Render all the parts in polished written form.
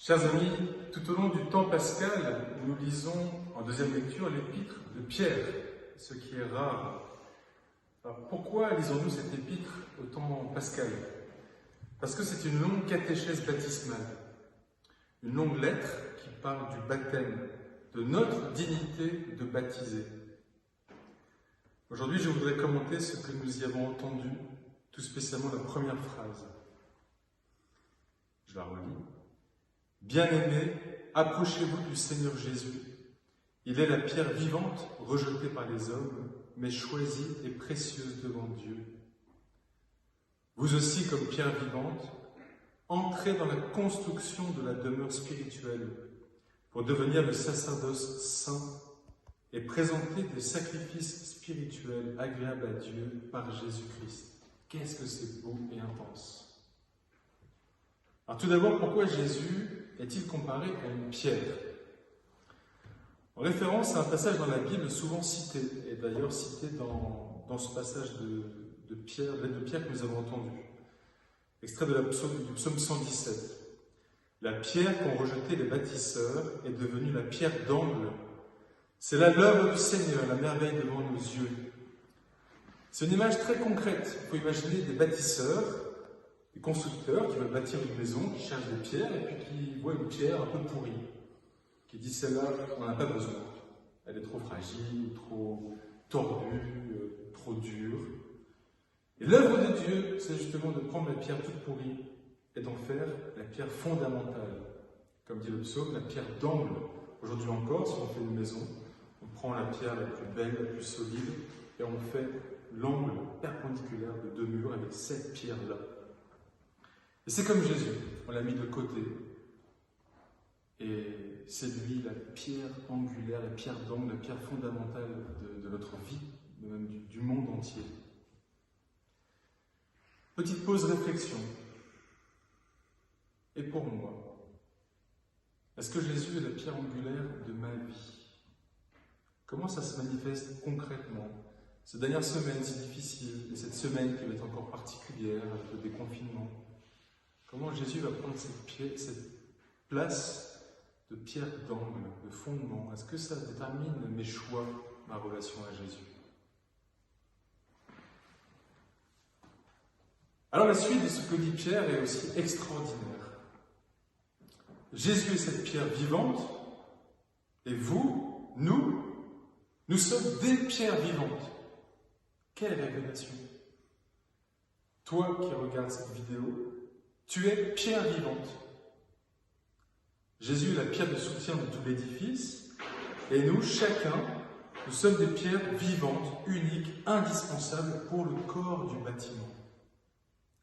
Chers amis, tout au long du temps pascal, nous lisons en deuxième lecture l'épître de Pierre, ce qui est rare. Alors pourquoi lisons-nous cette épître au temps pascal? Parce que c'est une longue catéchèse baptismale, une longue lettre qui parle du baptême, de notre dignité de baptisé. Aujourd'hui, je voudrais commenter ce que nous y avons entendu, tout spécialement la première phrase. Je la relis. Bien-aimés, approchez-vous du Seigneur Jésus. Il est la pierre vivante rejetée par les hommes, mais choisie et précieuse devant Dieu. Vous aussi, comme pierre vivante, entrez dans la construction de la demeure spirituelle pour devenir le sacerdoce saint et présenter des sacrifices spirituels agréables à Dieu par Jésus-Christ. Qu'est-ce que c'est beau et intense! Alors tout d'abord, pourquoi Jésus est-il comparé à une pierre? En référence à un passage dans la Bible souvent cité, et d'ailleurs cité dans ce passage de Pierre, l'aide de Pierre que nous avons entendu. Extrait du psaume 117. La pierre qu'ont rejetée les bâtisseurs est devenue la pierre d'angle. C'est là l'œuvre du Seigneur, la merveille devant nos yeux. C'est une image très concrète. Il faut imaginer des bâtisseurs, des constructeurs qui veulent bâtir une maison, qui cherchent des pierres et puis qui voient une pierre un peu pourrie, qui disent celle-là, on n'en a pas besoin. Elle est trop fragile, trop tordue, trop dure. Et l'œuvre de Dieu, c'est justement de prendre la pierre toute pourrie et d'en faire la pierre fondamentale. Comme dit le psaume, la pierre d'angle. Aujourd'hui encore, si on fait une maison, on prend la pierre la plus belle, la plus solide, et on fait l'angle perpendiculaire de deux murs avec cette pierre-là. Et c'est comme Jésus, on l'a mis de côté. Et c'est lui la pierre angulaire, la pierre d'angle, la pierre fondamentale de notre vie, même du monde entier. Petite pause réflexion. Et pour moi, est-ce que Jésus est la pierre angulaire de ma vie? Comment ça se manifeste concrètement? Cette dernière semaine si difficile, et cette semaine qui va être encore particulière avec le déconfinement, comment Jésus va prendre cette place de pierre d'angle, de fondement? Est-ce que ça détermine mes choix, ma relation à Jésus? Alors la suite de ce que dit Pierre est aussi extraordinaire. Jésus est cette pierre vivante, et vous, nous sommes des pierres vivantes. Quelle révélation! Toi qui regardes cette vidéo, tu es pierre vivante. Jésus est la pierre de soutien de tout l'édifice, et nous, chacun, nous sommes des pierres vivantes, uniques, indispensables pour le corps du bâtiment.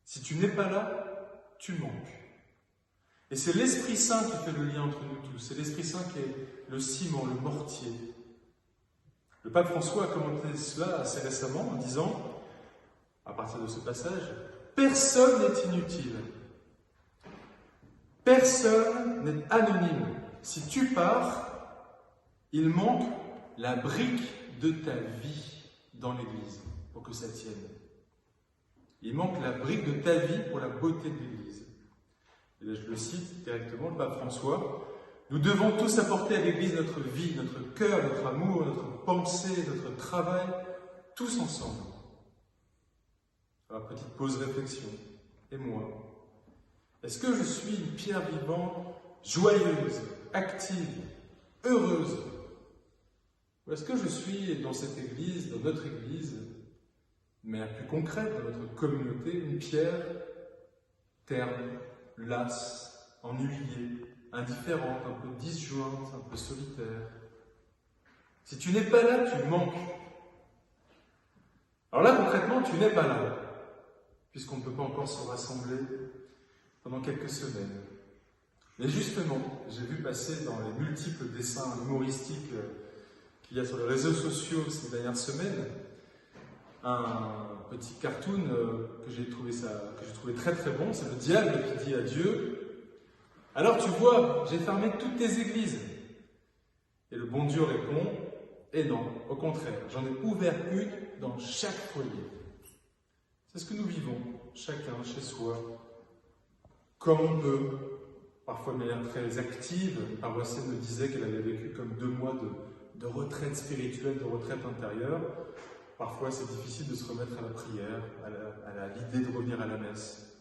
Si tu n'es pas là, tu manques. Et c'est l'Esprit Saint qui fait le lien entre nous tous. C'est l'Esprit Saint qui est le ciment, le mortier. Le pape François a commenté cela assez récemment en disant, à partir de ce passage, « Personne n'est inutile. Personne n'est anonyme. Si tu pars, il manque la brique de ta vie dans l'Église pour que ça tienne. Il manque la brique de ta vie pour la beauté de l'Église. » Et là, je le cite directement, le pape François. « Nous devons tous apporter à l'Église notre vie, notre cœur, notre amour, notre pensée, notre travail, tous ensemble. » Alors, petite pause réflexion. Et moi, est-ce que je suis une pierre vivante, joyeuse, active, heureuse? Ou est-ce que je suis dans cette Église, dans notre Église, de manière plus concrète, dans notre communauté, une pierre terne, lasse, ennuyée, indifférente, un peu disjointe, un peu solitaire? Si tu n'es pas là, tu manques. Alors là, concrètement, tu n'es pas là, puisqu'on ne peut pas encore se rassembler pendant quelques semaines. Mais justement, j'ai vu passer dans les multiples dessins humoristiques qu'il y a sur les réseaux sociaux ces dernières semaines, un petit cartoon que j'ai trouvé très très bon. C'est le diable qui dit à Dieu, « Alors tu vois, j'ai fermé toutes tes églises. » Et le bon Dieu répond, « Et non, au contraire, j'en ai ouvert une dans chaque foyer. » C'est ce que nous vivons, chacun chez soi, comme on peut, parfois de manière très active. Une paroissienne me disait qu'elle avait vécu comme 2 mois de retraite spirituelle, de retraite intérieure. Parfois, c'est difficile de se remettre à la prière, à l'idée de revenir à la messe.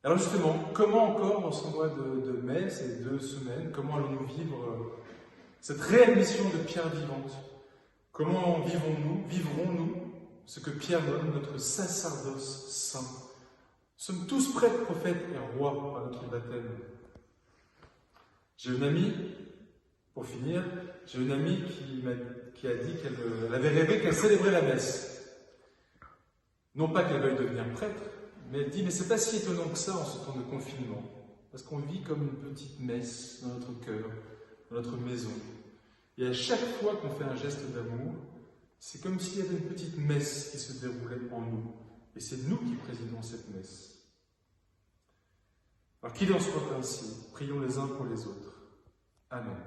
Alors justement, comment encore, dans ce mois de mai, ces 2 semaines, comment allons-nous vivre cette réelle mission de pierre vivante? Comment vivrons-nous ce que Pierre nomme notre sacerdoce saint? Nous sommes tous prêtres, prophètes et rois par notre baptême. J'ai une amie, pour finir, qui a dit qu'elle avait rêvé qu'elle célébrait la messe. Non pas qu'elle veuille devenir prêtre, mais elle dit, mais c'est pas si étonnant que ça en ce temps de confinement, parce qu'on vit comme une petite messe dans notre cœur, dans notre maison. Et à chaque fois qu'on fait un geste d'amour, c'est comme s'il y avait une petite messe qui se déroulait en nous. Et c'est nous qui présidons cette messe. Alors qu'il en soit ainsi, prions les uns pour les autres. Amen.